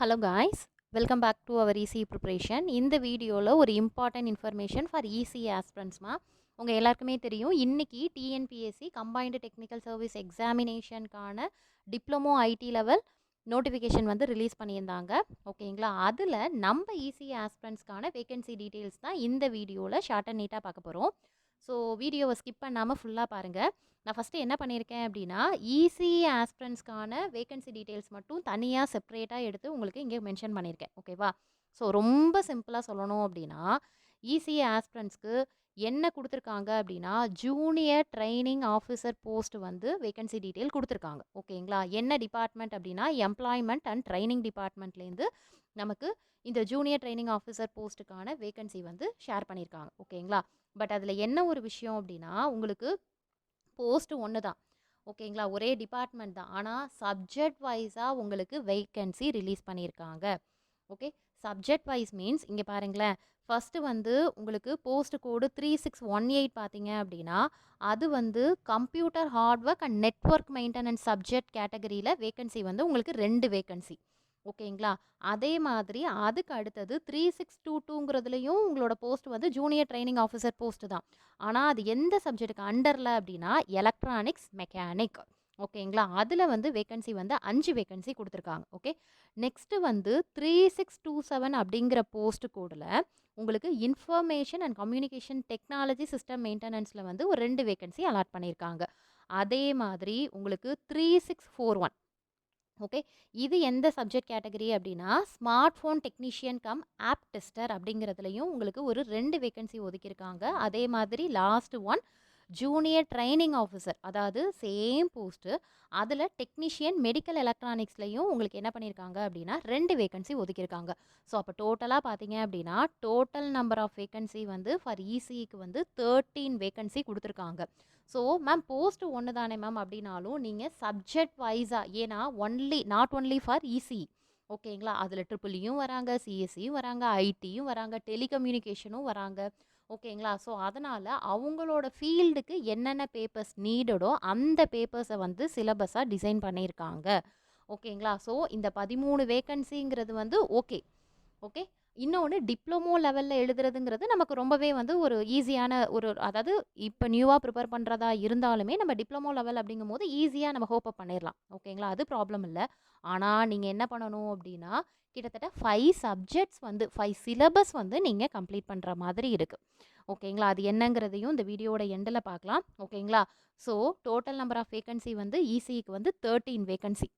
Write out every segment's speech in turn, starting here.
Hello guys, welcome back to our ECE preparation. இந்த வீடியோவில் ஒரு இம்பார்ட்டன்ட் இன்ஃபர்மேஷன் ஃபார் ECE ஆஸ்பிரண்ட்ஸ்மா. உங்கள் எல்லாருக்குமே தெரியும், இன்னைக்கு டிஎன்பிஎஸ்சி கம்பைன்டு டெக்னிக்கல் சர்வீஸ் எக்ஸாமினேஷனுக்கான டிப்ளமோ ஐடி லெவல் நோட்டிஃபிகேஷன் வந்து ரிலீஸ் பண்ணியிருந்தாங்க. ஓகேங்களா, அதில் நம்ம ECE ஆஸ்பிரண்ட்ஸ்க்கான வேகன்சி டீட்டெயில்ஸ் தான் இந்த வீடியோவில் ஷார்ட் அண்ட் நீட்டாக பார்க்க போகிறோம். ஸோ வீடியோவை ஸ்கிப் பண்ணாமல் ஃபுல்லாக பாருங்கள். நான் ஃபஸ்ட்டு என்ன பண்ணியிருக்கேன் அப்படின்னா, ECE ஆஸ்பிரண்ட்ஸ்க்கான வேகன்சி டீட்டெயில்ஸ் மட்டும் தனியாக செப்பரேட்டாக எடுத்து உங்களுக்கு இங்கே மென்ஷன் பண்ணியிருக்கேன். ஓகேவா? ஸோ ரொம்ப சிம்பிளாக சொல்லணும் அப்படின்னா, ECE ஆஸ்பிரண்ட்ஸ்க்கு என்ன கொடுத்துருக்காங்க அப்படின்னா, ஜூனியர் ட்ரைனிங் ஆஃபீஸர் போஸ்ட் வந்து வேகன்சி டீட்டெயில் கொடுத்துருக்காங்க. ஓகேங்களா, என்ன டிபார்ட்மெண்ட் அப்படின்னா எம்ப்ளாய்மெண்ட் அண்ட் ட்ரைனிங் டிபார்ட்மெண்ட்லேருந்து நமக்கு இந்த ஜூனியர் ட்ரைனிங் ஆஃபீஸர் போஸ்ட்டுக்கான வேகன்சி வந்து ஷேர் பண்ணியிருக்காங்க. ஓகேங்களா, பட் அதில் என்ன ஒரு விஷயம் அப்படின்னா, உங்களுக்கு போஸ்ட் ஒன்று தான். ஓகேங்களா, ஒரே டிபார்ட்மெண்ட் தான், ஆனால் சப்ஜெக்ட் வைஸாக உங்களுக்கு வேக்கன்சி ரிலீஸ் பண்ணியிருக்காங்க. ஓகே, சப்ஜெக்ட் வைஸ் மீன்ஸ் இங்கே பாருங்களேன், ஃபஸ்ட்டு வந்து உங்களுக்கு போஸ்ட் கோடு 3618 பார்த்தீங்க அப்படின்னா, அது வந்து computer hardware and network maintenance subject கேட்டகரியில் வேக்கன்சி வந்து உங்களுக்கு 2 வேக்கன்சி. ஓகேங்களா, அதே மாதிரி அதுக்கு அடுத்தது 3622ங்கிறதுலையும் உங்களோட போஸ்ட் வந்து ஜூனியர் ட்ரைனிங் ஆஃபீஸர் போஸ்ட் தான், ஆனால் அது எந்த சப்ஜெக்ட்டுக்கு அண்டரில் அப்படின்னா எலக்ட்ரானிக்ஸ் மெக்கானிக். ஓகேங்களா, அதில் வந்து வேக்கன்சி வந்து 5 வேக்கன்சி கொடுத்துருக்காங்க. ஓகே, நெக்ஸ்ட்டு வந்து 3627 அப்படிங்கிற போஸ்ட் கோடில் உங்களுக்கு information and communication technology system மெயின்டெனன்ஸில் வந்து ஒரு 2 வேக்கன்சி அலாட் பண்ணியிருக்காங்க. அதே மாதிரி உங்களுக்கு 3641, ஓகே, இது எந்த சப்ஜெக்ட் கேட்டகரி அப்படின்னா smart phone technician cum app tester அப்படிங்கிறதுலையும் உங்களுக்கு ஒரு 2 வேக்கன்சி ஒதுக்கியிருக்காங்க. அதே மாதிரி last one junior training officer, அதாவது சேம் போஸ்ட்டு, அதில் டெக்னீஷியன் மெடிக்கல் எலக்ட்ரானிக்ஸ்லையும் உங்களுக்கு என்ன பண்ணியிருக்காங்க அப்படின்னா 2 வேக்கன்சி ஒதுக்கியிருக்காங்க. ஸோ அப்போ டோட்டலாக பார்த்தீங்க அப்படின்னா டோட்டல் நம்பர் ஆஃப் வேக்கன்சி வந்து ஃபார் ECEக்கு வந்து 13 வேக்கன்சி கொடுத்துருக்காங்க. ஸோ மேம் போஸ்ட் ஒன்று தானே மேம் அப்படின்னாலும் நீங்கள் சப்ஜெக்ட் வைஸாக, ஏன்னா நாட் ஒன்லி ஃபார் ECE, ஓகேங்களா, அதில் ட்ரிபிள்யும் வராங்க, சிஎஸ்சியும் வராங்க, ஐடியும் வராங்க, டெலிகம்யூனிகேஷனும் வராங்க. ஓகேங்களா, ஸோ அதனால் அவங்களோட ஃபீல்டுக்கு என்னென்ன பேப்பர்ஸ் நீடடோ அந்த பேப்பர்ஸை வந்து சிலபஸாக டிசைன் பண்ணியிருக்காங்க. ஓகேங்களா, ஸோ இந்த 13 வேக்கன்சிங்கிறது வந்து ஓகே. ஓகே, இன்னொன்று டிப்ளமோ லெவலில் எழுதுறதுங்கிறது நமக்கு ரொம்பவே வந்து ஒரு ஈஸியான ஒரு, அதாவது இப்போ நியூவாக ப்ரிப்பேர் பண்ணுறதா இருந்தாலுமே நம்ம டிப்ளமோ லெவல் அப்படிங்கும் போது ஈஸியாக நம்ம ஹோப் அப் பண்ணிடலாம். ஓகேங்களா, அது ப்ராப்ளம் இல்லை. ஆனால் நீங்கள் என்ன பண்ணணும் அப்படின்னா கிட்டத்தட்ட 5 சப்ஜெக்ட்ஸ் வந்து 5 சிலபஸ் வந்து நீங்கள் கம்ப்ளீட் பண்ணுற மாதிரி இருக்குது. ஓகேங்களா, அது என்னங்கிறதையும் இந்த வீடியோட எண்டில் பார்க்கலாம். ஓகேங்களா, so total number of vacancy வந்து ECEக்கு வந்து 13 வேக்கன்சி.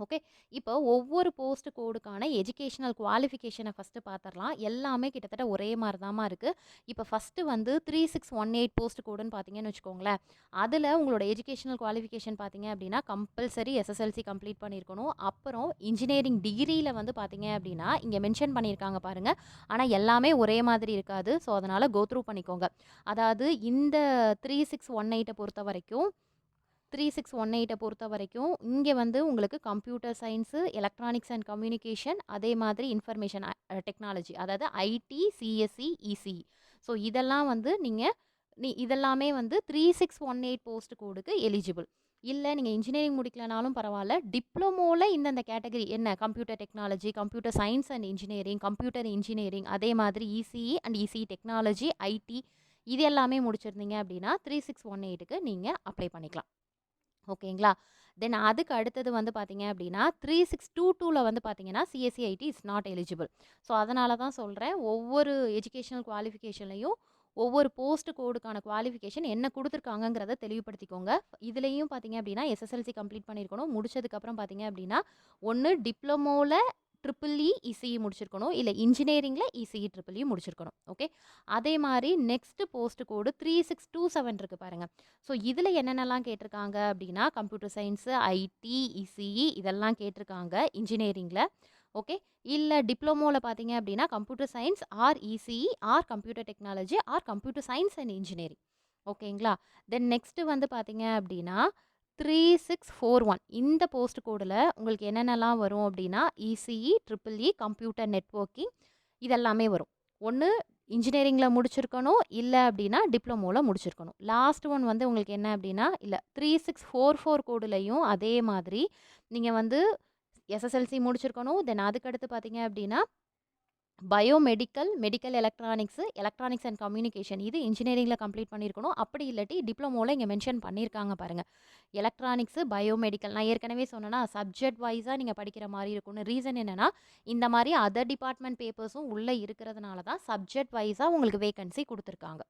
ஓகே, இப்போ ஒவ்வொரு போஸ்ட் கோடுக்கான எஜுகேஷனல் குவாலிஃபிகேஷனை ஃபஸ்ட்டு பார்த்துடலாம். எல்லாமே கிட்டத்தட்ட ஒரே மாதிரி தாம்மா இருக்குது. இப்போ ஃபஸ்ட்டு வந்து 3618 போஸ்ட் கோடுன்னு பார்த்தீங்கன்னு வச்சுக்கோங்களேன், அதில் உங்களோட எஜுகேஷனல் குவாலிஃபிகேஷன் பார்த்தீங்க அப்படின்னா கம்பல்சரி SSLC கம்ப்ளீட் பண்ணியிருக்கணும். அப்புறம் இன்ஜினியரிங் டிகிரியில் வந்து பார்த்தீங்க அப்படின்னா இங்கே மென்ஷன் பண்ணியிருக்காங்க பாருங்கள், ஆனால் எல்லாமே ஒரே மாதிரி இருக்காது. ஸோ அதனால் கோத்ரூ பண்ணிக்கோங்க. அதாவது இந்த 3618 பொறுத்த வரைக்கும் இங்கே வந்து உங்களுக்கு computer science, electronics and communication, அதே மாதிரி இன்ஃபர்மேஷன் டெக்னாலஜி, அதாவது ஐடி, சிஎஸ்சி, ECE. ஸோ இதெல்லாம் வந்து இதெல்லாமே வந்து 3618 போஸ்ட் கோடுக்கு எலிஜிபிள். இல்லை நீங்கள் இன்ஜினியரிங் முடிக்கலனாலும் பரவாயில்ல, டிப்ளமோவில் இந்தந்த கேட்டகரி என்ன, computer technology, computer science and engineering, computer engineering, அதே மாதிரி ECE and ECE technology, IT, இது எல்லாமே முடிச்சிருந்தீங்க அப்படின்னா 3618க்கு நீங்கள் அப்ளை பண்ணிக்கலாம். ஓகேங்களா, தென் அதுக்கு அடுத்தது வந்து பார்த்தீங்க அப்படின்னா 3622 வந்து பார்த்தீங்கன்னா CSC IT is not eligible. So அதனால தான் சொல்கிறேன், ஒவ்வொரு எஜுகேஷனல் குவாலிஃபிகேஷன்லையும் ஒவ்வொரு போஸ்ட் கோடுக்கான குவாலிஃபிகேஷன் என்ன கொடுத்துருக்காங்கங்கிறத தெளிவுபடுத்திக்கோங்க. இதுலேயும் பார்த்தீங்க அப்படின்னா SSLC கம்ப்ளீட் பண்ணியிருக்கணும். முடிச்சதுக்கப்புறம் பார்த்தீங்க அப்படின்னா ஒன்று டிப்ளமோவில் EEE ECE முடிச்சிருக்கணும், இல்லை இன்ஜினியரிங்கில் ECE EEE முடிச்சிருக்கணும். ஓகே, அதே மாதிரி நெக்ஸ்ட் போஸ்ட் கோடு 3627 இருக்குது பாருங்கள். ஸோ இதில் என்னென்னலாம் கேட்டிருக்காங்க அப்படின்னா கம்ப்யூட்டர் சயின்ஸு, ஐடி, ECE இதெல்லாம் கேட்டிருக்காங்க இன்ஜினியரிங்கில். ஓகே, இல்லை டிப்ளமோவில் பார்த்தீங்க அப்படின்னா computer science or ECE R computer technology R computer science and engineering. ஓகேங்களா, தென் நெக்ஸ்ட்டு வந்து பார்த்தீங்க அப்படின்னா 3641 இந்த போஸ்ட் கோடில் உங்களுக்கு என்னென்னலாம் வரும் அப்படின்னா ECE, EEE, கம்ப்யூட்டர் நெட்வொர்க்கிங் இதெல்லாமே வரும். ஒன்று இன்ஜினியரிங்கில் முடிச்சிருக்கணும், இல்லை அப்படின்னா டிப்ளமோவில் முடிச்சிருக்கணும். லாஸ்ட் ஒன் வந்து உங்களுக்கு என்ன அப்படின்னா, இல்லை 3644 கோடுலையும் அதே மாதிரி நீங்கள் வந்து எஸ்எஸ்எல்சி முடிச்சிருக்கணும். தென் அதுக்கடுத்து பார்த்தீங்க அப்படின்னா biomedical, medical electronics and communication இது இன்ஜினியரிங்கில் கம்ப்ளீட் பண்ணியிருக்கணும். அப்படி இல்லாட்டி டிப்ளமோவில் இங்கே மென்ஷன் பண்ணியிருக்காங்க பாருங்கள். எலக்ட்ரானிக்ஸு, பயோமெடிக்கல் நான் ஏற்கனவே சொன்னேன்னா சப்ஜெக்ட் வைஸாக நீங்கள் படிக்கிற மாதிரி இருக்கும்னு. ரீசன் என்னென்னா இந்த மாதிரி அதர் டிபார்ட்மெண்ட் பேப்பர்ஸும் உள்ளே இருக்கிறதுனால தான் சப்ஜெக்ட் வைஸாக உங்களுக்கு வேகன்சி கொடுத்துருக்காங்க.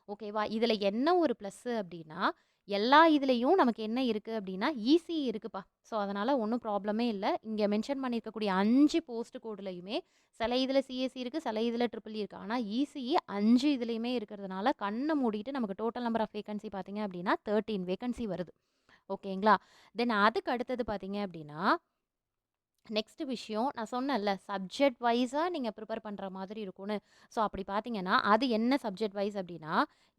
ஓகேவா? இதில் என்ன ஒரு ப்ளஸ்ஸு அப்படின்னா எல்லா இதுலேயும் நமக்கு என்ன இருக்குது அப்படின்னா ஈஸி இருக்குப்பா. ஸோ அதனால் ஒன்றும் ப்ராப்ளமே இல்லை. இங்கே மென்ஷன் பண்ணியிருக்கக்கூடிய 5 போஸ்ட் கோடுலையுமே சில இதில் சிஎஸ்சி இருக்குது, சில இதில் ட்ரிபிள் இருக்குது. ஆனால் இசிஇ 5 இதுலேயுமே இருக்கிறதுனால கண்ணை மூடிட்டு நமக்கு டோட்டல் நம்பர் ஆஃப் வேகன்சி பார்த்தீங்க அப்படின்னா 13 வேகன்சி வருது. ஓகேங்களா? தென் அதுக்கு அடுத்தது பார்த்தீங்க அப்படின்னா நெக்ஸ்ட் விஷயம் நான் சொன்னேன்ல சப்ஜெக்ட் வைஸாக நீங்கள் ப்ரிப்பேர் பண்ணுற மாதிரி இருக்கும்னு. ஸோ அப்படி பார்த்தீங்கன்னா அது என்ன சப்ஜெக்ட் வைஸ் அப்படின்னா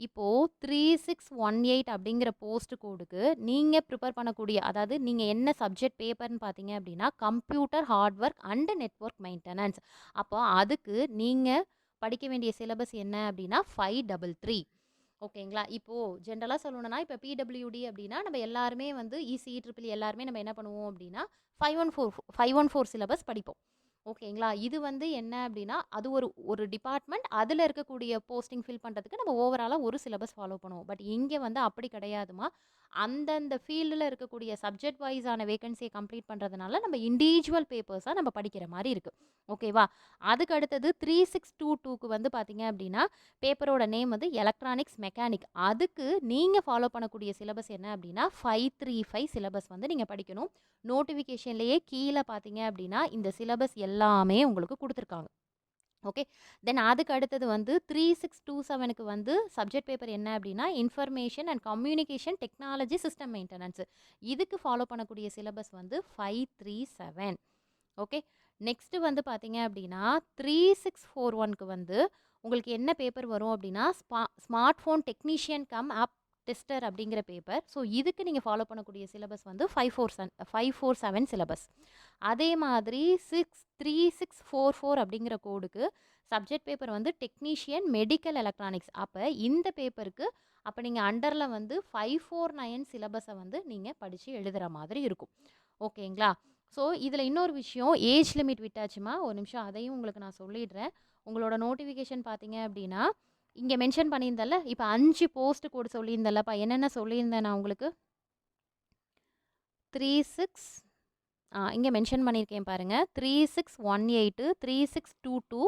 இப்போது 3618 அப்படிங்கிற போஸ்ட் கோடுக்கு நீங்கள் ப்ரிப்பேர் பண்ணக்கூடிய அதாவது நீங்கள் என்ன சப்ஜெக்ட் பேப்பர்னு பார்த்தீங்க அப்படின்னா computer hard work and network maintenance. அப்போ அதுக்கு நீங்கள் படிக்க வேண்டிய சிலபஸ் என்ன அப்படின்னா 533. ஓகேங்களா? இப்போது ஜென்ரலாக சொல்லணும்னா இப்போ பிடபிள்யூடி அப்படின்னா நம்ம எல்லாருமே வந்து இசிஇ ட்ரிபிள் எல்லாருமே நம்ம என்ன பண்ணுவோம் அப்படின்னா 514 சிலபஸ் படிப்போம். ஓகேங்களா? இது வந்து என்ன அப்படின்னா அது ஒரு டிபார்ட்மெண்ட் அதில் இருக்கக்கூடிய போஸ்டிங் ஃபில் பண்ணுறதுக்கு நம்ம ஓவராலாக ஒரு சிலபஸ் ஃபாலோ பண்ணுவோம். பட் இங்கே வந்து அப்படி கிடையாதுமா. அந்தந்த ஃபீல்டில் இருக்கக்கூடிய சப்ஜெக்ட் வைஸான வேகன்சியை கம்ப்ளீட் பண்ணுறதுனால நம்ம இண்டிவிஜுவல் பேப்பர்ஸாக நம்ம படிக்கிற மாதிரி இருக்குது. ஓகேவா? அதுக்கு அடுத்தது 3622க்கு வந்து பார்த்தீங்க அப்படின்னா பேப்பரோட நேம் வந்து எலக்ட்ரானிக்ஸ் மெக்கானிக். அதுக்கு நீங்கள் ஃபாலோ பண்ணக்கூடிய சிலபஸ் என்ன அப்படின்னா 535 சிலபஸ் வந்து நீங்கள் படிக்கணும். நோட்டிஃபிகேஷன்லேயே கீழே பார்த்தீங்க அப்படின்னா இந்த சிலபஸ் எல்லாமே உங்களுக்கு கொடுத்துருக்காங்க. ஓகே. தென் அதுக்கு அடுத்தது வந்து 3627க்கு வந்து சப்ஜெக்ட் பேப்பர் என்ன அப்படின்னா information and communication technology system maintenance. இதுக்கு ஃபாலோ பண்ணக்கூடிய சிலபஸ் வந்து 537. ஓகே. நெக்ஸ்ட்டு வந்து பார்த்தீங்க அப்படின்னா 3641க்கு வந்து உங்களுக்கு என்ன பேப்பர் வரும் அப்படின்னா smart phone technician cum app tester அப்படிங்கிற பேப்பர். ஸோ இதுக்கு நீங்கள் ஃபாலோ பண்ணக்கூடிய சிலபஸ் வந்து 547 சிலபஸ். அதே மாதிரி 3644 அப்படிங்கிற கோடுக்கு சப்ஜெக்ட் பேப்பர் வந்து டெக்னீஷியன் மெடிக்கல் எலக்ட்ரானிக்ஸ். அப்போ இந்த பேப்பருக்கு அப்போ நீங்கள் அண்டரில் வந்து 549 சிலபஸை வந்து நீங்கள் படித்து எழுதுகிற மாதிரி இருக்கும். ஓகேங்களா? ஸோ இதில் இன்னொரு விஷயம் ஏஜ் லிமிட் விட்டாச்சுமா, ஒரு நிமிஷம் அதையும் உங்களுக்கு நான் சொல்லிடுறேன். உங்களோட நோட்டிஃபிகேஷன் பார்த்தீங்க அப்படின்னா இங்கே மென்ஷன் பண்ணியிருந்தேன்ல இப்போ 5 போஸ்ட் கோடு சொல்லியிருந்தேன்லப்பா. என்னென்ன சொல்லியிருந்தேன் நான் உங்களுக்கு 36 இங்கே மென்ஷன் பண்ணியிருக்கேன் பாருங்கள். 3618, 3622,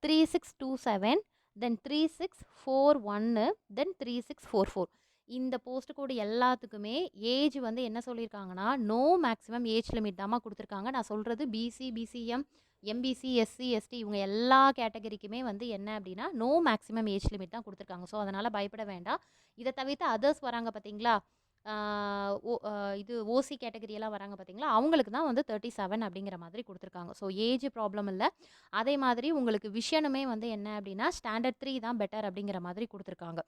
3627, தென் 3641, தென் 3644. இந்த போஸ்ட் கோடு எல்லாத்துக்குமே ஏஜ் வந்து என்ன சொல்லியிருக்காங்கன்னா நோ மேக்ஸிமம் ஏஜ் லிமிட் தாம்மா கொடுத்துருக்காங்க. நான் சொல்கிறது BC, BCM, MBC, SC, ST இவங்க எல்லா கேட்டகரிக்குமே வந்து என்ன அப்படின்னா நோ மேக்ஸிமம் ஏஜ் லிமிட் தான் கொடுத்துருக்காங்க. ஸோ அதனால் பயப்பட வேண்டாம். இதை தவிர்த்து அதர்ஸ் வராங்க பார்த்தீங்களா, இது ஓசி கேட்டகரியெல்லாம் வராங்க பார்த்தீங்களா, அவங்களுக்கு தான் வந்து 37 அப்படிங்கிற மாதிரி கொடுத்துருக்காங்க. ஸோ ஏஜ் ப்ராப்ளம் இல்லை. அதே மாதிரி உங்களுக்கு விஷனுமே வந்து என்ன அப்படின்னா ஸ்டாண்டர்ட் 3 தான் பெட்டர் அப்படிங்கிற மாதிரி கொடுத்துருக்காங்க.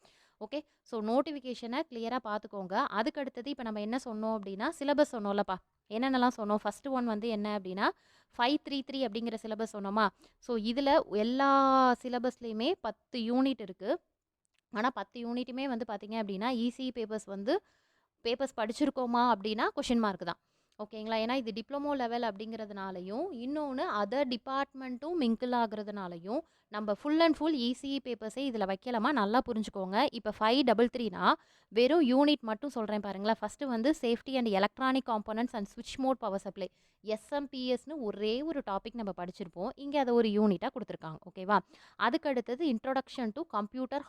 ஓகே. ஸோ நோட்டிஃபிகேஷனை கிளியராக பார்த்துக்கோங்க. அதுக்கு அடுத்தது இப்போ நம்ம என்ன சொன்னோம் அப்படின்னா சிலபஸ் சொன்னோம்லப்பா. என்னென்னலாம் சொன்னோம்? ஃபஸ்ட்டு ஒன் வந்து என்ன அப்படின்னா 533 அப்படிங்கிற சிலபஸ் சொன்னோமா. ஸோ இதில் எல்லா சிலபஸ்லேயுமே 10 யூனிட் இருக்குது. ஆனால் 10 யூனிட்டுமே வந்து பார்த்தீங்க அப்படின்னா ஈஸி பேப்பர்ஸ் படிச்சிருக்கோமா அப்படின்னா கொஷின் மார்க் தான். ஓகேங்களா? ஏன்னா இது டிப்ளமோ லெவல் அப்படிங்கிறதுனாலையும் இன்னொன்று அதர் டிபார்ட்மெண்ட்டும் மிங்கிள் ஆகுறதுனாலையும் நம்ம ஃபுல் அண்ட் ஃபுல் இசிஇ பேப்பர்ஸே இதில் வைக்கலாமா, நல்லா புரிஞ்சுக்கோங்க. இப்போ 533னா வெறும் யூனிட் மட்டும் சொல்கிறேன் பாருங்களேன். ஃபஸ்ட்டு வந்து safety and electronic components and ஸ்விட்ச் மோட் பவர் சப்ளை எஸ்எம்பிஎஸ்னு ஒரே ஒரு டாபிக் நம்ம படிச்சிருப்போம். இங்கே அதை ஒரு யூனிட்டாக கொடுத்துருக்காங்க. ஓகேவா? அதுக்கு அடுத்தது introduction to computer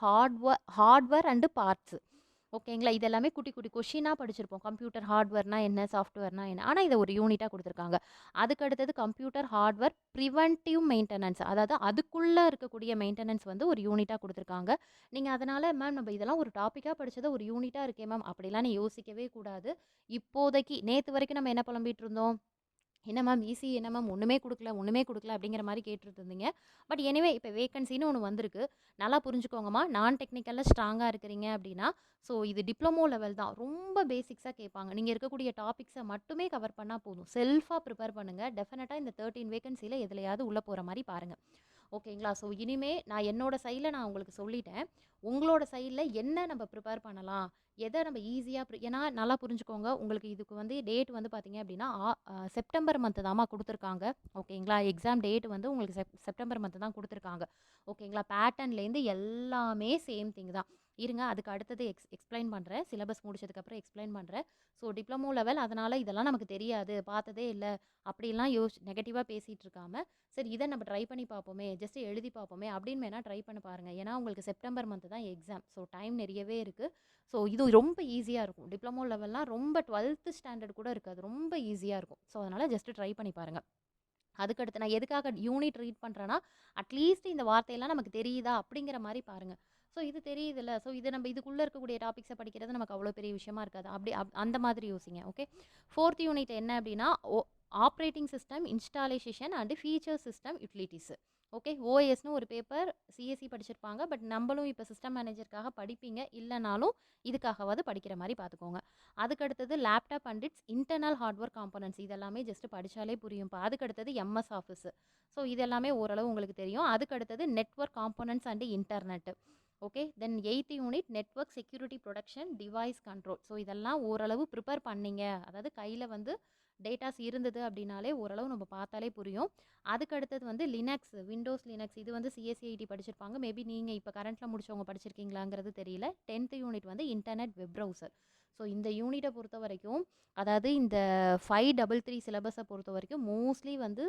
hardware and parts. ஓகேங்களா? இதெல்லாமே குட்டி குட்டி கொஷினாக படிச்சிருப்போம். கம்ப்யூட்டர் ஹார்ட்வேர்னா என்ன, சாஃப்ட்வேர்னா என்ன, ஆனால் இதை ஒரு யூனிட்டாக கொடுத்துருக்காங்க. அதுக்கு அடுத்தது கம்ப்யூட்டர் ஹார்ட்வேர் ப்ரிவென்டிவ் மெயின்டெனன்ஸ், அதாவது அதுக்குள்ளே இருக்கக்கூடிய மெயின்டெனன்ஸ் வந்து ஒரு யூனிட்டாக கொடுத்துருக்காங்க. நீங்கள் அதனால் மேம் நம்ம இதெல்லாம் ஒரு டாப்பிக்காக படித்தது ஒரு யூனிட்டாக இருக்கே மேம் அப்படிலாம் நீ யோசிக்கவே கூடாது. இப்போதைக்கு நேற்று வரைக்கும் நம்ம என்ன புலம்பிகிட்டு இருந்தோம், என்ன மேம் ஈஸி, என்ன மேம் ஒன்றுமே கொடுக்கல அப்படிங்கிற மாதிரி கேட்டுட்டு இருந்தீங்க. பட் எனிவே இப்போ வேகன்சின்னு ஒன்று வந்திருக்கு. நல்லா புரிஞ்சுக்கோங்கம்மா. நான் டெக்னிக்கலில் ஸ்ட்ராங்காக இருக்கிறீங்க அப்படின்னா ஸோ இது டிப்ளமோ லெவல் தான். ரொம்ப பேசிக்ஸாக கேட்பாங்க. நீங்கள் இருக்கக்கூடிய டாபிக்ஸை மட்டுமே கவர் பண்ணால் போதும். செல்ஃபாக ப்ரிப்பேர் பண்ணுங்கள். டெஃபினட்டாக இந்த 13 வேகன்சியில் எதுலையாவது உள்ளே போகிற மாதிரி பாருங்கள். ஓகேங்களா? ஸோ இனிமே நான் என்னோட சைடில் நான் உங்களுக்கு சொல்லிட்டேன். உங்களோட சைடில் என்ன நம்ம ப்ரிப்பேர் பண்ணலாம், எதை நம்ம ஈஸியாக ஏன்னா நல்லா புரிஞ்சுக்கோங்க. உங்களுக்கு இதுக்கு வந்து டேட் வந்து பார்த்தீங்க அப்படின்னா செப்டம்பர் மந்த்து தாம்மா கொடுத்துருக்காங்க. ஓகேங்களா? எக்ஸாம் டேட் வந்து உங்களுக்கு செப்டம்பர் மந்த்து தான் கொடுத்துருக்காங்க. ஓகேங்களா? பேட்டர்ன்லேருந்து எல்லாமே சேம் திங் தான். இருங்க, அதுக்கு அடுத்தது எக்ஸ்பிளைன் பண்ணுறேன். சிலபஸ் முடிச்சதுக்கப்புறம் எக்ஸ்பிளைன் பண்ணுறேன். ஸோ டிப்ளமோ லெவல், அதனால் இதெல்லாம் நமக்கு தெரியாது, பார்த்ததே இல்லை அப்படிலாம் நெகட்டிவாக பேசிகிட்டு இருக்காம, சரி இதை நம்ம ட்ரை பண்ணி பார்ப்போமே, ஜஸ்ட் எழுதி பார்ப்போமே அப்படின்னு வேணால் ட்ரை பண்ணி பாருங்கள். ஏன்னா உங்களுக்கு செப்டம்பர் மந்த்து தான் எக்ஸாம். ஸோ டைம் நிறையவே இருக்குது. ஸோ இது ரொம்ப ஈஸியாக இருக்கும். டிப்ளமோ லெவல்லாம் ரொம்ப 12th ஸ்டாண்டர்ட் கூட இருக்காது, ரொம்ப ஈஸியாக இருக்கும். ஸோ அதனால் ஜஸ்ட்டு ட்ரை பண்ணி பாருங்கள். அதுக்கடுத்து நான் எதுக்காக யூனிட் ரீட் பண்ணுறேன்னா, அட்லீஸ்ட் இந்த வார்த்தையெல்லாம் நமக்கு தெரியுதா அப்படிங்கிற மாதிரி பாருங்கள். ஸோ இது தெரியுதுல்ல, ஸோ இது நம்ம இதுக்குள்ளே இருக்கக்கூடிய டாபிக்ஸை படிக்கிறது நமக்கு அவ்வளோ பெரிய விஷயமா இருக்காது. அப்படி அந்த மாதிரி யோசிங்க. ஓகே, 4th யூனிட் என்ன அப்படின்னா operating system installation and feature system utilities. Okay, ஓஎஸ்னு ஒரு பேப்பர் சிஎஸ்சி படிச்சிருப்பாங்க. பட் நம்மளும் இப்போ சிஸ்டம் மேனேஜருக்காக படிப்பீங்க, இல்லைனாலும் இதுக்காகவாது படிக்கிற மாதிரி பார்த்துக்கோங்க. அதுக்கடுத்தது laptop and it's internal hardware components, இதெல்லாமே ஜஸ்ட் படித்தாலே புரியும்ப்பா. அதுக்கடுத்தது எம்எஸ் ஆஃபீஸ். ஸோ இதெல்லாமே ஓரளவு உங்களுக்கு தெரியும். அதுக்கடுத்தது network components and internet. Okay, then 8th unit network security production device control. So இதெல்லாம் ஓரளவு ப்ரிப்பேர் பண்ணீங்க, அதாவது கையில் வந்து டேட்டாஸ் இருந்தது அப்படின்னாலே ஓரளவு நம்ம பார்த்தாலே புரியும். அதுக்கு அடுத்தது வந்து லினக்ஸ், விண்டோஸ் லினக்ஸ். இது வந்து சிஎஸ்சிஐடி படிச்சிருப்பாங்க. மேபி நீங்கள் இப்போ கரண்ட்டில் முடிச்சவங்க படிச்சிருக்கீங்களாங்கிறது தெரியல. 10th யூனிட் வந்து இன்டர்நெட் வெப் ப்ரௌசர். ஸோ இந்த யூனிட்டை பொறுத்த வரைக்கும், அதாவது இந்த 533 சிலபஸை பொறுத்த வரைக்கும் மோஸ்ட்லி வந்து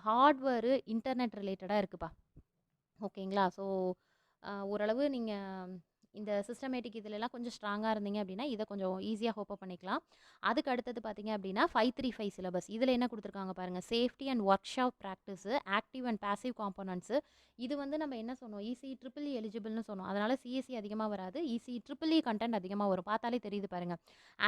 ஹார்ட்வேரு இன்டர்நெட் ரிலேட்டடாக இருக்குப்பா. ஓகேங்களா? ஸோ ஓரளவு நீங்கள் இந்த சிஸ்டமேட்டிக் இதிலெல்லாம் கொஞ்சம் ஸ்ட்ராங்காக இருந்தீங்க அப்படின்னா இதை கொஞ்சம் ஈஸியாக ஹோப்பப் பண்ணிக்கலாம். அதுக்கு அடுத்தது பார்த்தீங்க அப்படின்னா 535 சிலபஸ். இதில் என்ன கொடுத்துருக்காங்க பாருங்கள், safety and work shop practice, active and passive components. இது வந்து நம்ம என்ன சொன்னோம், இசி ட்ரிபிள்இ எலிஜிபிள்னு சொன்னோம். அதனால் சிஎஸ்சி அதிகமாக வராது, இசி ட்ரிபிள்இ கண்டென்ட் அதிகமாக வரும். பார்த்தாலே தெரியுது பாருங்கள்.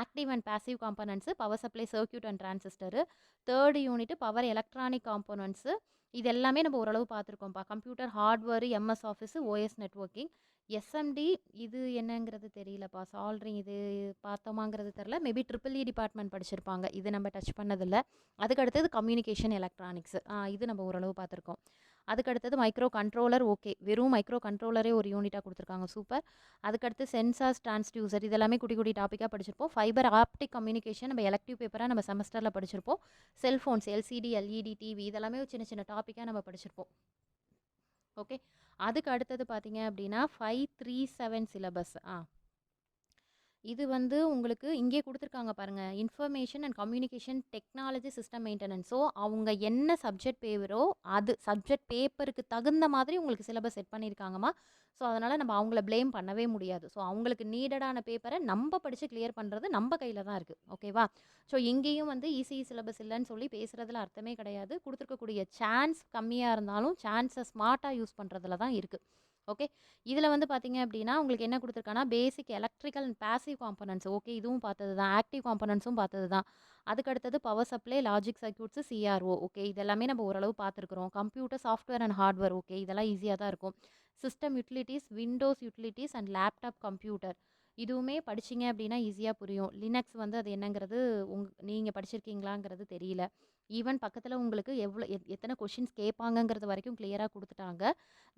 Active and passive components, power supply, circuit and transistor. 3rd unit power electronic components. இது எல்லாமே நம்ம ஓரளவு பார்த்துருக்கோம்ப்பா. Computer hardware, MS office, OS networking. SMT இது என்னங்கிறது தெரியலப்பா. சால்ட்ரிங் இது பார்த்தோமாங்கிறது தெரில. மேபி ட்ரிபிள்இ டிபார்ட்மெண்ட் படிச்சிருப்பாங்க, இது நம்ம டச் பண்ணதில்லை. அதுக்கடுத்தது கம்யூனிகேஷன் எலக்ட்ரானிக்ஸ், இது நம்ம ஓரளவு பார்த்துருக்கோம். அதுக்கடுத்தது மைக்ரோ கண்ட்ரோலர். ஓகே, வெறும் மைக்ரோ கண்ட்ரோலரே ஒரு யூனிட்டாக கொடுத்துருக்காங்க, சூப்பர். அதுக்கடுத்து சென்சார்ஸ், டிரான்ஸ்டியூசர், இதெல்லாமே குட்டி குட்டி டாப்பிக்காக படிச்சிருப்போம். ஃபைபர் ஆப்டிக் கம்யூனிகேஷன் நம்ம எலக்டிவ் பேப்பராக நம்ம செமஸ்டரில் படிச்சிருப்போம். செல்ஃபோன்ஸ், எல்சிடி, எல்இடி, டிவி, இதெல்லாமே சின்ன சின்ன டாப்பிக்காக நம்ம படிச்சிருப்போம். ஓகே, அதுக்கு அடுத்தது பார்த்தீங்க அப்படின்னா 537 சிலபஸ். இது வந்து உங்களுக்கு இங்கே கொடுத்துருக்காங்க பாருங்கள், information and communication technology system maintenance. So அவங்க என்ன சப்ஜெக்ட் பேப்பரோ அது சப்ஜெக்ட் பேப்பருக்கு தகுந்த மாதிரி உங்களுக்கு சிலபஸ் செட் பண்ணியிருக்காங்கம்மா. ஸோ அதனால் நம்ம அவங்கள ப்ளேம் பண்ணவே முடியாது. ஸோ அவங்களுக்கு நீடடான பேப்பரை நம்ம படித்து கிளியர் பண்ணுறது நம்ம கையில் தான் இருக்குது. ஓகேவா? ஸோ இங்கேயும் வந்து ஈஸி சிலபஸ் இல்லைன்னு சொல்லி பேசுகிறதுல அர்த்தமே கிடையாது. கொடுத்துருக்கக்கூடிய சான்ஸ் கம்மியாக இருந்தாலும் சான்ஸை ஸ்மார்ட்டாக யூஸ் பண்ணுறதுல தான் இருக்குது. ஓகே, இதில் வந்து பார்த்தீங்க அப்படின்னா உங்களுக்கு என்ன கொடுத்துருக்காங்கன்னா basic electrical and passive components. Okay, இதுவும் பார்த்தது தான். ஆக்டிவ் காம்பனன்ட்ஸும் பார்த்தது தான். அதுக்கடுத்தது power supply, logic circuits, CRO. Okay, இதெல்லாமே நம்ம ஓரளவு பார்த்துருக்குறோம். Computer software and hardware. Okay, இதெல்லாம் ஈஸியாக தான் இருக்கும். System utilities, Windows utilities and laptop computer, இதுவுமே படிச்சிங்க அப்படின்னா ஈஸியாக புரியும். லினக்ஸ் வந்து அது என்னங்கிறது நீங்கள் படிச்சிருக்கீங்களாங்கிறது தெரியல. ஈவன் பக்கத்தில் உங்களுக்கு எத்தனை கொஷின்ஸ் கேட்பாங்கங்கிறது வரைக்கும் கிளியராக கொடுத்துட்டாங்க.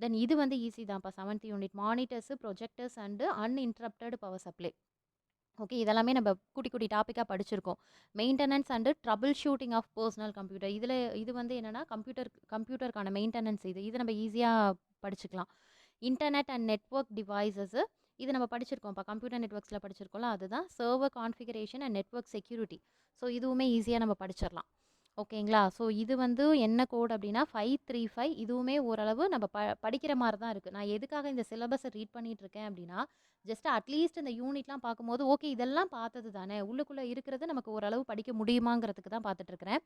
தென் இது வந்து ஈஸி தான்ப்பா. 7th unit monitors, projectors and uninterrupted power supply. Okay, இதெல்லாமே நம்ம குட்டி குட்டி டாப்பிக்காக படிச்சிருக்கோம். Maintenance and troubleshooting of personal computer. இது வந்து என்னென்னா கம்ப்யூட்டருக்கான மெயின்டெனன்ஸ். இது நம்ம ஈஸியாக படிச்சுக்கலாம். இன்டர்நெட் அண்ட் நெட்வொர்க் டிவைசஸ்ஸு, இது நம்ம படிச்சிருக்கோம்ப்பா, கம்ப்யூட்டர் நெட்வொர்க்ஸில் படிச்சிருக்கோம்ல, அதுதான். Server configuration and network security. So இதுவுமே ஈஸியாக நம்ம படிச்சிடலாம். ஓகேங்களா? ஸோ இது வந்து என்ன கோட் அப்படின்னா 535. இதுவுமே ஓரளவு நம்ம படிக்கிற மாதிரி தான் இருக்குது. நான் எதுக்காக இந்த சிலபஸை ரீட் பண்ணிகிட்டு இருக்கேன் அப்படின்னா, ஜஸ்ட் அட்லீஸ்ட் இந்த யூனிட்லாம் பார்க்கும்போது ஓகே இதெல்லாம் பார்த்தது தானே, உள்ளுக்குள்ளே இருக்கிறது நமக்கு ஓரளவு படிக்க முடியுமாங்கிறதுக்கு தான் பார்த்துட்ருக்குறேன்.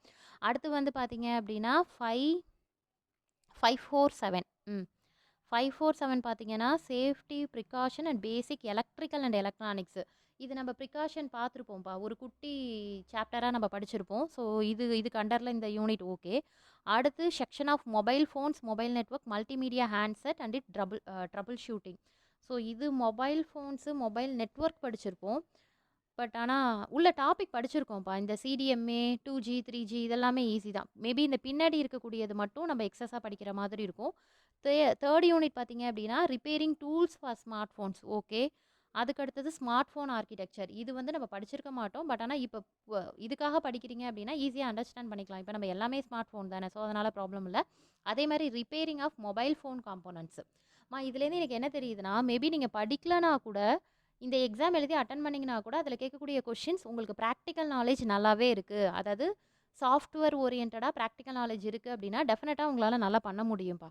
அடுத்து வந்து பார்த்தீங்க அப்படின்னா 547. 547 பார்த்தீங்கன்னா safety precaution and basic electrical and electronics. இது நம்ம ப்ரிகாஷன் பார்த்துருப்போம்ப்பா, ஒரு குட்டி சாப்டராக நம்ம படிச்சிருப்போம். ஸோ இதுக்கு அண்டரில் இந்த யூனிட். ஓகே, அடுத்து section of mobile phones, mobile network, multimedia handset and it trouble shooting. So இது மொபைல் ஃபோன்ஸு, மொபைல் நெட்வொர்க் படிச்சிருப்போம். பட் ஆனால் உள்ள டாபிக் படிச்சிருக்கோம்ப்பா. இந்த சிடிஎம்ஏ 2G 3G இதெல்லாமே ஈஸி தான். மேபி இந்த பின்னாடி இருக்கக்கூடியது மட்டும் நம்ம எக்ஸஸாக படிக்கிற மாதிரி இருக்கும். தேர்ட் யூனிட் பார்த்தீங்க அப்படின்னா repairing tools for smart phones. Okay, அதுக்கு அடுத்தது ஸ்மார்ட் ஃபோன் ஆர்கிடெக்சர். இது வந்து நம்ம படிச்சிருக்க மாட்டோம். பட் ஆனால் இப்போ இதுக்காக படிக்கிறீங்க அப்படின்னா ஈஸியாக அண்டர்ஸ்டாண்ட் பண்ணிக்கலாம். இப்போ நம்ம எல்லாமே ஸ்மார்ட் ஃபோன் தானே, ஸோ அதனால் ப்ராப்ளம் இல்லை. அதே மாதிரி repairing of mobile phone components. இதுலேருந்து எனக்கு என்ன தெரியுதுன்னா, மேபி நீங்கள் படிக்கலனா கூட இந்த எக்ஸாம் எழுதி அட்டன் பண்ணிங்கன்னா கூட அதில் கேட்கக்கூடிய கொஷின்ஸ் உங்களுக்கு ப்ராக்டிக்கல் நாலேஜ் நல்லாவே இருக்குது. அதாவது சாஃப்ட்வேர் ஓரியன்டாக ப்ராக்டிக்கல் நாலேஜ் இருக்குது அப்படின்னா டெஃபினட்டாக உங்களால் நல்லா பண்ண முடியும்ப்பா.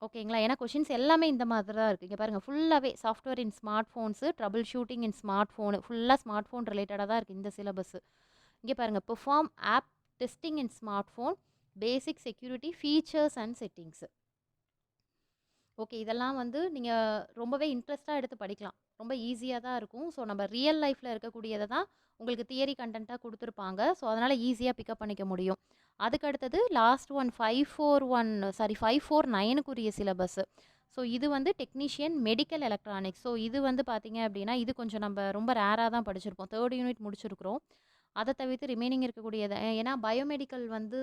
ஓகேங்களா? ஏன்னா கொஷின்ஸ் எல்லாமே இந்த மாதிரி தான் இருக்குது. இங்கே பாருங்கள், ஃபுல்லாகவே software in smart phones, trouble shooting in smart phone, ஃபுல்லாக ஸ்மார்ட் ஃபோன் ரிலேட்டடாக தான் இருக்குது இந்த சிலபஸ். இங்கே பாருங்கள், perform of testing in smart phone, basic security features and settings. Okay, இதெல்லாம் வந்து நீங்கள் ரொம்பவே இன்ட்ரெஸ்ட்டாக எடுத்து படிக்கலாம். ரொம்ப ஈஸியாக தான் இருக்கும். ஸோ நம்ம ரியல் லைஃப்பில் இருக்கக்கூடியதை தான் உங்களுக்கு தியரி கண்டென்ட்டாக கொடுத்துருப்பாங்க. ஸோ அதனால் ஈஸியாக பிக்கப் பண்ணிக்க முடியும். அதுக்கு அடுத்தது லாஸ்ட் ஒன் 549க்குரிய சிலபஸ்ஸு. ஸோ இது வந்து டெக்னீஷியன் மெடிக்கல் எலக்ட்ரானிக்ஸ். ஸோ இது வந்து பார்த்தீங்க அப்படின்னா இது கொஞ்சம் நம்ம ரொம்ப ரேராக தான் படிச்சிருப்போம். தேர்ட் யூனிட் முடிச்சிருக்கிறோம். அதை தவிர்த்து ரிமைனிங் இருக்கக்கூடியது, ஏன்னா பயோமெடிக்கல் வந்து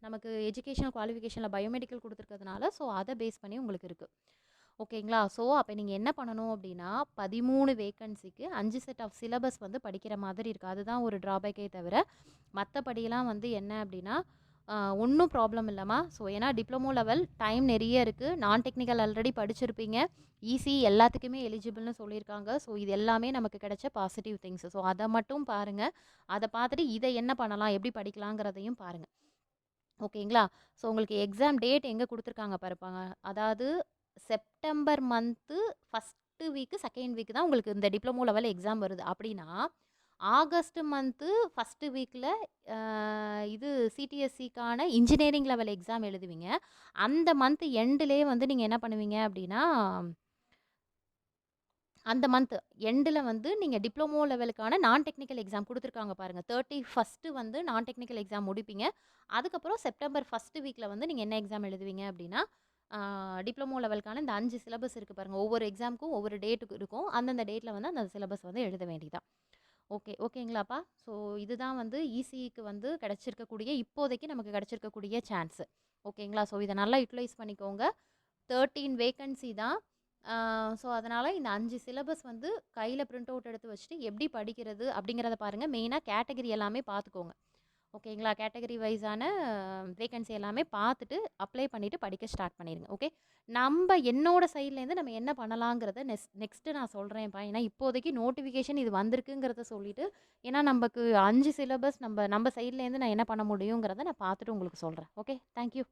நமக்கு எஜுகேஷனல் குவாலிஃபிகேஷனில் பயோமெடிக்கல் கொடுத்துருக்கிறதுனால ஸோ அதை பேஸ் பண்ணி உங்களுக்கு இருக்குது. ஓகேங்களா? ஸோ அப்போ நீங்கள் என்ன பண்ணணும் அப்படின்னா 13 வேக்கன்சிக்கு 5 செட் ஆஃப் சிலபஸ் வந்து படிக்கிற மாதிரி இருக்குது. அதுதான் ஒரு ட்ராபேக்கே தவிர மற்றபடியெல்லாம் வந்து என்ன அப்படின்னா ஒன்றும் ப்ராப்ளம் இல்லைம்மா. ஸோ ஏன்னா டிப்ளமோ லெவல் டைம் நிறைய இருக்குது. நான் டெக்னிக்கல் ஆல்ரெடி படிச்சிருப்பீங்க. ஈஸி எல்லாத்துக்குமே எலிஜிபிள்னு சொல்லியிருக்காங்க. ஸோ இது எல்லாமே நமக்கு கிடைச்ச பாசிட்டிவ் திங்ஸ். ஸோ அதை மட்டும் பாருங்கள். அதை பார்த்துட்டு இதை என்ன பண்ணலாம், எப்படி படிக்கலாங்கிறதையும் பாருங்கள். ஓகேங்களா? ஸோ உங்களுக்கு எக்ஸாம் டேட் எங்கே கொடுத்துருக்காங்க பாருப்பாங்க. அதாவது September month first week second week தான் உங்களுக்கு இந்த டிப்ளமோ லெவல் எக்ஸாம் வருது. அப்படின்னா ஆகஸ்ட் மந்த்து ஃபஸ்ட்டு வீக்கில் இது சிடிஎஸ்சிக்கான இன்ஜினியரிங் லெவல் எக்ஸாம் எழுதுவீங்க. அந்த மந்த் எண்டுலேயே வந்து நீங்கள் என்ன பண்ணுவீங்க அப்படின்னா அந்த மந்த் எண்டில் வந்து நீங்கள் டிப்ளமோ லெவலுக்கான நான் டெக்னிக்கல் எக்ஸாம் கொடுத்துருக்காங்க பாருங்கள். 31 வந்து நான் டெக்னிக்கல் எக்ஸாம் முடிப்பீங்க. அதுக்கப்புறம் செப்டம்பர் ஃபஸ்ட்டு வீக்கில் வந்து நீங்கள் என்ன எக்ஸாம் எழுதுவீங்க அப்படின்னா டிப்ளமோ லெவலுக்கான இந்த 5 சிலபஸ் இருக்குது பாருங்கள். ஒவ்வொரு எக்ஸாமுக்கும் ஒவ்வொரு டேட்டுக்கு இருக்கும். அந்தந்த டேட்டில் வந்து அந்த சிலபஸ் வந்து எழுத வேண்டியதான். ஓகேங்களாப்பா? ஸோ இதுதான் வந்து ஈசிக்கு வந்து கிடச்சிருக்கக்கூடிய இப்போதைக்கு நமக்கு கிடச்சிருக்கக்கூடிய சான்ஸு. ஓகேங்களா? ஸோ இதை நல்லா யூட்டிலைஸ் பண்ணிக்கோங்க. 13 வேக்கன்சி தான். ஸோ அதனால் இந்த 5 சிலபஸ் வந்து கையில் பிரிண்ட் அவுட் எடுத்து வச்சுட்டு எப்படி படிக்கிறது அப்படிங்கிறத பாருங்கள். மெயினாக கேட்டகரி எல்லாமே பார்த்துக்கோங்க. ஓகேங்களா? கேட்டகரி வைஸான வேக்கன்சி எல்லாமே பார்த்துட்டு அப்ளை பண்ணிவிட்டு படிக்க ஸ்டார்ட் பண்ணிடுங்க. ஓகே, நம்ம என்னோடய சைட்லேருந்து நம்ம என்ன பண்ணலாங்கிறத நெக்ஸ்ட்டு நான் சொல்கிறேன்ப்பா. ஏன்னா இப்போதைக்கு நோட்டிஃபிகேஷன் இது வந்திருக்குங்கிறத சொல்லிவிட்டு, ஏன்னா நமக்கு 5 சிலபஸ் நம்ம சைட்லேருந்து நான் என்ன பண்ண முடியுங்கிறத நான் பார்த்துட்டு உங்களுக்கு சொல்கிறேன். Okay, thank you.